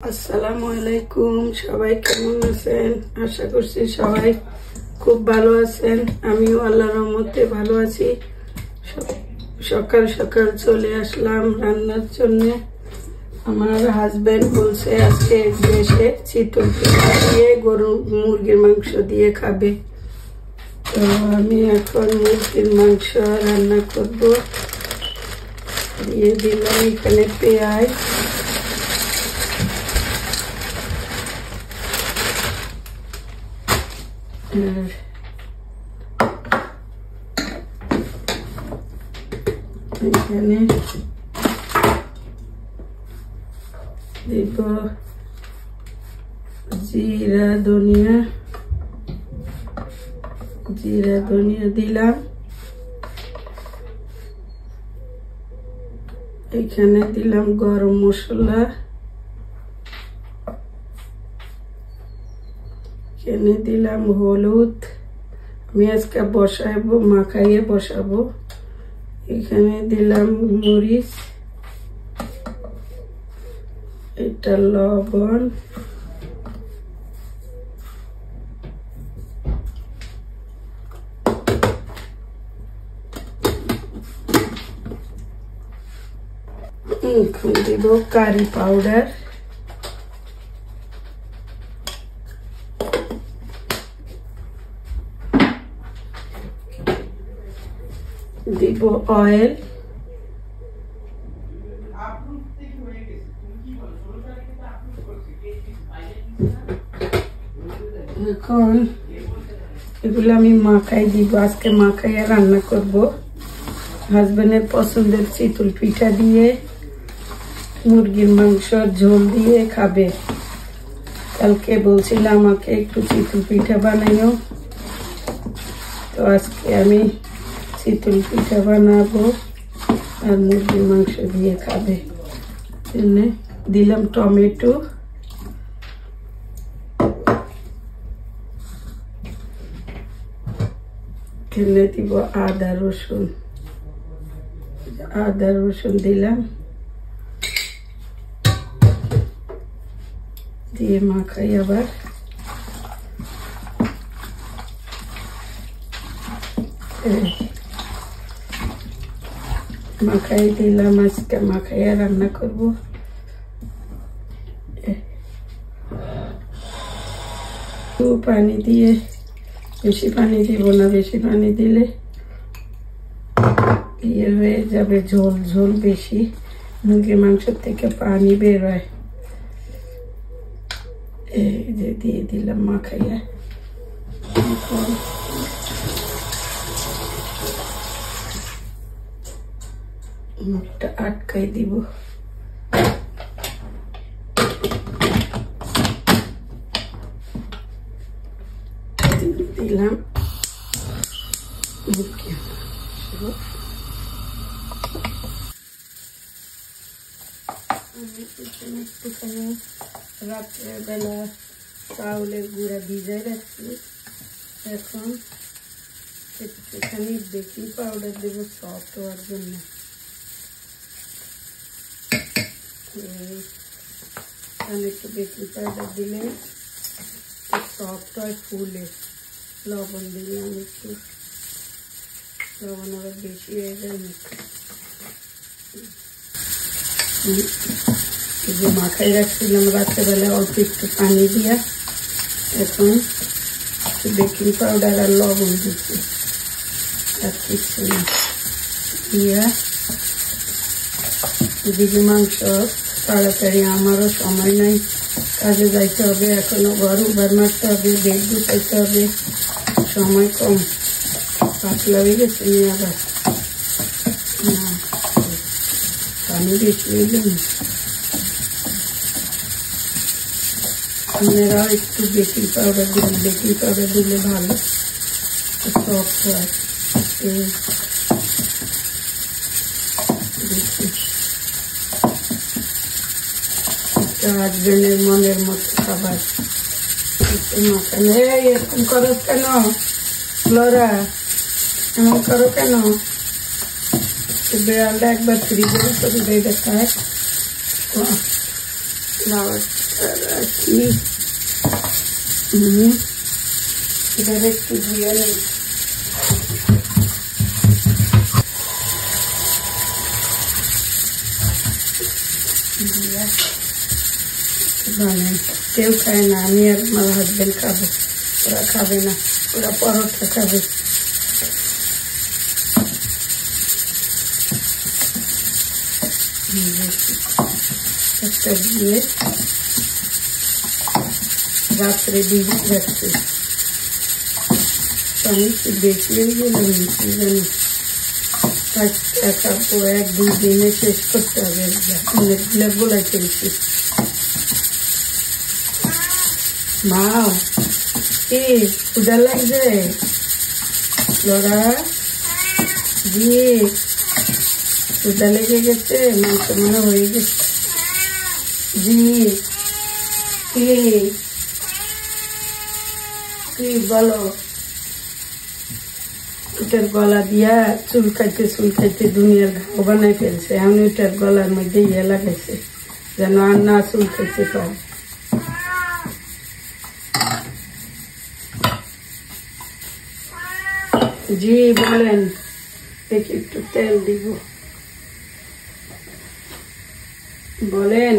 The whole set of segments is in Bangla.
আসসালামু আলাইকুম। সবাই কেমন আছেন? আশা করছি সবাই খুব ভালো আছেন। আমিও আল্লাহর রহমতে ভালো আছি। সকাল সকাল চলে আসলাম রান্নার জন্য। আমার হাজবেন্ড বলছে আজকে দেশে চিতল পিঠা দিয়ে গরু মুরগির মাংস দিয়ে খাবে। তো আমি এখন মুরগির মাংস রান্না করব। দিয়ে দিলাম এখানে পেঁয়াজ, এখানে দিব জিরা ধনিয়া দিলাম। এখানে দিলাম গরম মশলা, এখানে দিলাম হলুদ। আমি আজকে বসাবো, মাখাইয়ে বসাবো। এখানে দিলাম মরিচ, এটা লবণ, এখন দিব কারি পাউডার, দিব অয়েল, এখন এগুলো আমি মাখাই দিব। আজকে মাখাইয়া রান্না করব। হাজবেন্ডের পছন্দের চিতল পিঠা দিয়ে মুরগির মাংস ঝোল দিয়ে খাবে। কালকে বলছিল আমাকে একটু চিতল পিঠা বানাইও, তো আজকে আমি চিতল পিঠা বানাবো আর মুরগির মাংস দিয়ে খাবে। দিলাম টমেটো, এখানে দিব আদা রসুন দিলাম, দিয়ে মাখাই আবার। মাখাই দিলাম, আজকে মাখাইয়া রান্না করব। পানি দিয়ে, বেশি পানি দিব না, বেশি পানি দিলে ইয়ে হয়ে যাবে, ঝোল বেশি। মুরগির মাংস থেকে পানি বের হয়। এই যে দিয়ে দিলাম মাখাইয়া। মুখটা আটকাই দিব। দিলাম একটুখানি রাত্রেবেলা চাউলের গুঁড়া ভিজাই রাখছি। এখন একটুখানি বেকিং পাউডার দেবো সফট হওয়ার জন্য। একটু বেকিং পাউডার দিলে সফট হয়, ফুলে। লবণ দিলাম একটু, লবণ আবার বেশি হয়ে যায় না। যে মাখাই রাখছিলাম রাত্রেবেলা অল্প একটু পানি দিয়া, এখন বেকিং পাউডার আর লবণ দিচ্ছি, আর কিছু না দিয়া দিদি মাংস। তাড়াতাড়ি, আমারও সময় নাই, কাজে যাইতে হবে, এখনো ঘর উবার মারতে হবে, বেড গুছাইতে হবে, সময় কম। পাতলা হয়ে গেছে নিয়ে আবার না, পানি বেশি হয়ে যাবে। আপনারাও একটু বেকিং পাউডার দিন, বেকিং পাউডার দিলে ভালো সফট হয়। হাজবেন্ডের মনের মতো খাবার মাখানো। এরকম করো কেন লরা? এমন করো কেন? বিড়ালটা একবার ফ্রিজের উপরে দেখায়, রাখি। এবার একটু ধুয়ে নেই। কেউ খায় না, আমি আর আমার হাজবেন্ড খাবো, ওরা খাবে না, ওরা পরোটা খাবে। একটা দিয়ে রাত্রে ভিজিয়ে রাখছি। পানি একটু বেশি হয়ে গেলাম কি জানি, খাবো 1-2 দিনে শেষ করতে হবে। অনেকগুলো গোলাই ফেলছি। মা কি ক্ষুধা লাগছে? লড়া জি ক্ষুধা লেগে গেছে, মাংস মনে হয়ে গেছে। জি কি বলো? ওটার গলা দিয়া চুলকাইতে দুনিয়ার ঘাও বানাই ফেলছে। এখন ওইটার গলার মধ্যে ইয়ে লাগাইছে যেন আর না চুলকাইতে পারে। জি বলেন, দেখি একটু তেল দিব। বলেন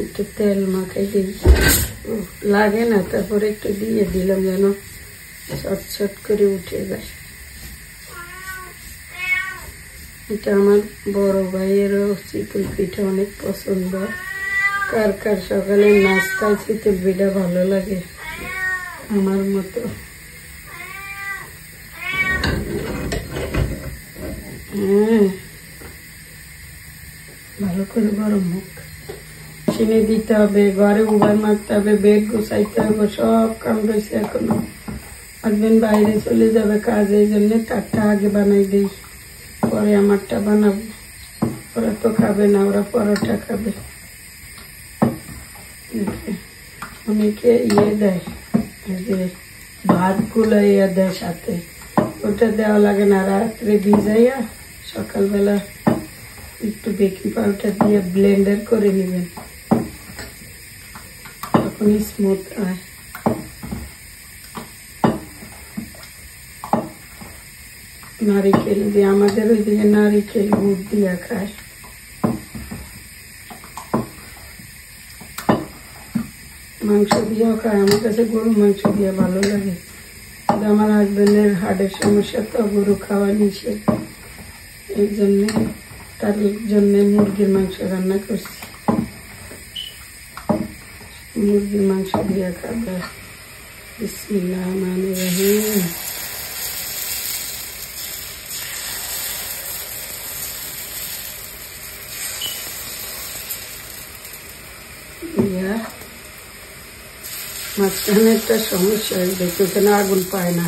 একটু তেল মাখাই দিই, লাগে না, তারপরে একটু দিয়ে দিলাম যেন ছট করে উঠে যায়। এটা আমার বড় ভাইয়েরও চিতল পিঠা অনেক পছন্দ। কার কার সকালে নাস্তায় চিতল পিঠা ভালো লাগে আমার মতো। ভালো করে গরম হোক, চিনি দিতে হবে, ঘরে উবার মারতে হবে, বেড গোছাইতে হবে, সব কাম রয়েছে এখনো। হাজবেন্ড বাইরে চলে যাবে কাজে, এই জন্য তারটা আগে বানাই দিই, পরে আমারটা বানাবো। ওরা তো খাবে না, ওরা পরোটা খাবে। অনেকে দেয় যে ভাতগুলো দেয় সাথে, ওটা দেওয়া লাগে না। রাত্রে ভিজাইয়া সকালবেলা একটু বেকিং পাউডার দিয়ে ব্লেন্ডার করে নেবেন, তখনই স্মুথ হয়। নারিকেল দিয়ে, আমাদের ওইদিকে নারিকেল গুড় দিয়ে খায়। মাংস দিয়েও খায়, আমার কাছে গরু মাংস দিয়ে ভালো লাগে। আমার হাজবেন্ডের হার্টের সমস্যা, তো গরু খাওয়া নিষেধ, এই জন্যে তার জন্য মুরগির মাংস রান্না করছি। মুরগির মাংস দিয়ে খাবে। বিসমিল্লাহির রহমানির রহিম। মাঝখানে একটা সমস্যা হয়ে গেছে, ওখানে আগুন পায় না।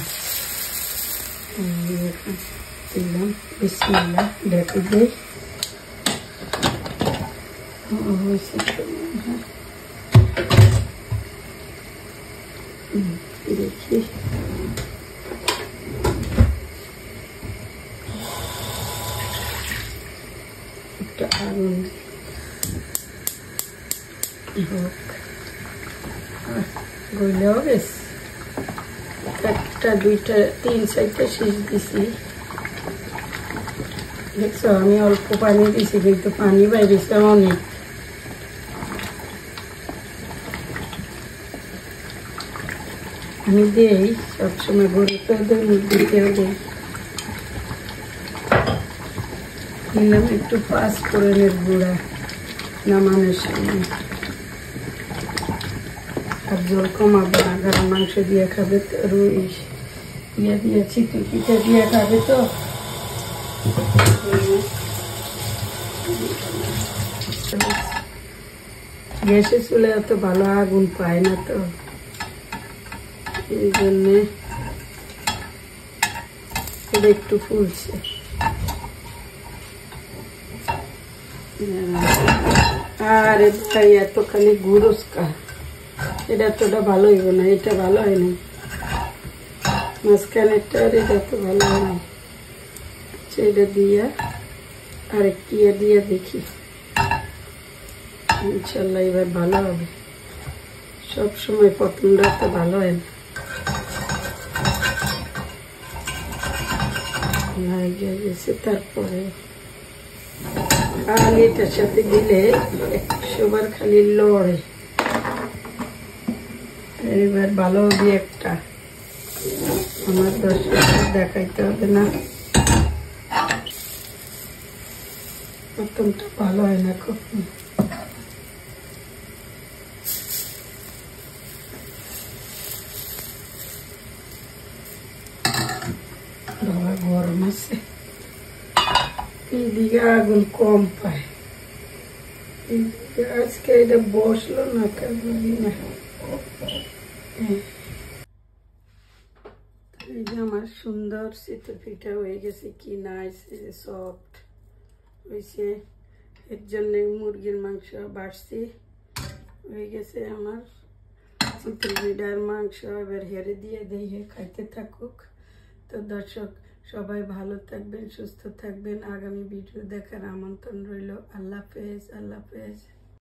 দিলাম বিসমিল্লাহ, ঢেকে দিই। দেখি একটা আগুন হোক, গইলেও গেছে। একটা 2টা 3-4টা শীষ দিছি, দেখছো আমি অল্প পানি দিছি কিন্তু পানি বাইরেছে অনেক। আমি দিই সবসময়, গরুতেও দিই, মুরগিতেও দিই। দিলাম একটু পাঁচফোড়নের গুঁড়া নামানোর সময়। আর জল কমাবো না, কারণ মাংস দিয়ে খাবে তো, রুই দিয়ে চিতল পিঠা দিয়ে খাবে তো। গ্যাসের চুলে এত ভালো আগুন পায় না তো, এই জন্যে একটু ফুলছে। আরে ভাই এত খালি গুরুস্কা, এটা তোটা ভালো হইব না, এটা ভালো হয় না। মাঝখানেরটা আর এটা তো ভালো হয় না, এটা দিয়া আরেকটি দিয়ে দেখি, ইনশাল্লাহ এবার ভালো হবে। সব সময় প্রথমটা তো ভালো হয় না, গেছে। তারপরে খালি এটার সাথে দিলে 100 বার খালি লড়ে। এবার ভালো হবে একটা, আমার দর্শকদের দেখাইতে হবে না। প্রথমটা ভালো হয় না কখন। বাবা গরম আছে, এইদিকে আগুন কম পায়, আজকে এটা বসলো না কেমন না। এই যে আমার সুন্দর চিতল পিঠা হয়ে গেছে, কি নাইস, সফট হয়েছে। এর জন্য মুরগির মাংস বাড়ছি, হয়ে গেছে আমার চিতল পিঠার মাংস। এবার হেরে দিয়ে দিয়ে খাইতে থাকুক। তো দর্শক সবাই ভালো থাকবেন, সুস্থ থাকবেন। আগামী ভিডিও দেখার আমন্ত্রণ রইল। আল্লাহ হাফেজ, আল্লাহ হাফেজ।